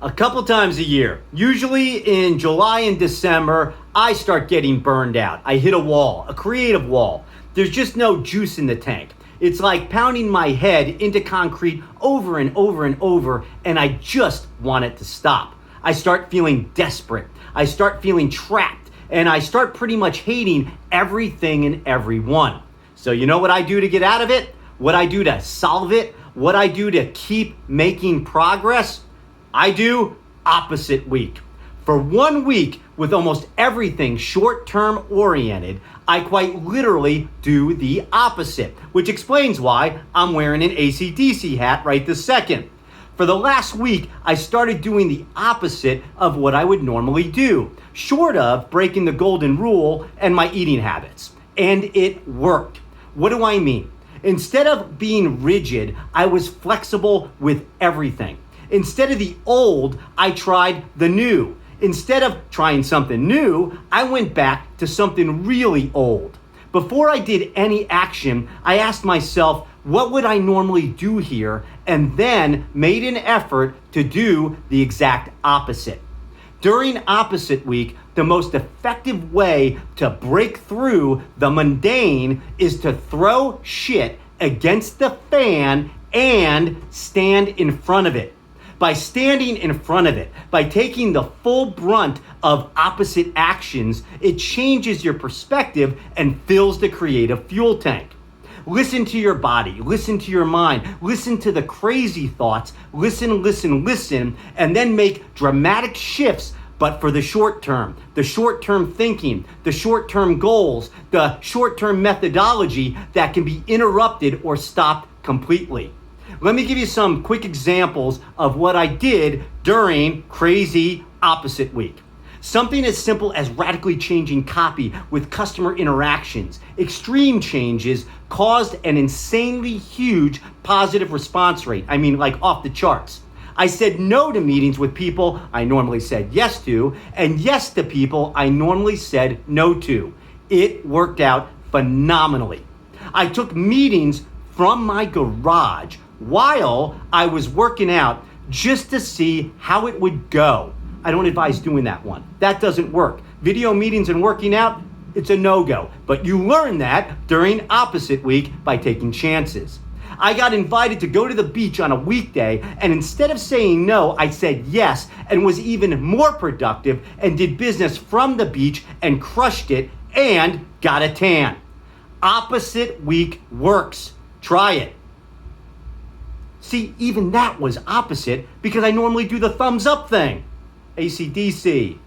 A couple times a year. Usually in July and December, I start getting burned out. I hit a wall, a creative wall. There's just no juice in the tank. It's like pounding my head into concrete over and over and over, and I just want it to stop. I start feeling desperate. I start feeling trapped, and I start pretty much hating everything and everyone. So you know what I do to get out of it? What I do to solve it? What I do to keep making progress? I do opposite week. For 1 week, with almost everything short-term oriented, I quite literally do the opposite, which explains why I'm wearing an AC/DC hat right this second. For the last week, I started doing the opposite of what I would normally do, short of breaking the golden rule and my eating habits. And it worked. What do I mean? Instead of being rigid, I was flexible with everything. Instead of the old, I tried the new. Instead of trying something new, I went back to something really old. Before I did any action, I asked myself, what would I normally do here? And then made an effort to do the exact opposite. During opposite week, the most effective way to break through the mundane is to throw shit against the fan and stand in front of it. By standing in front of it, by taking the full brunt of opposite actions, it changes your perspective and fills the creative fuel tank. Listen to your body, listen to your mind, listen to the crazy thoughts, listen, and then make dramatic shifts, but for the short-term thinking, the short-term goals, the short-term methodology that can be interrupted or stopped completely. Let me give you some quick examples of what I did during crazy opposite week. Something as simple as radically changing copy with customer interactions. Extreme changes caused an insanely huge positive response rate. I mean, like off the charts. I said no to meetings with people I normally said yes to, and yes to people I normally said no to. It worked out phenomenally. I took meetings from my garage while I was working out just to see how it would go. I don't advise doing that one. That doesn't work. Video meetings and working out, it's a no-go. But you learn that during opposite week by taking chances. I got invited to go to the beach on a weekday, and instead of saying no, I said yes and was even more productive and did business from the beach and crushed it and got a tan. Opposite week works. Try it. See, even that was opposite because I normally do the thumbs up thing. AC/DC.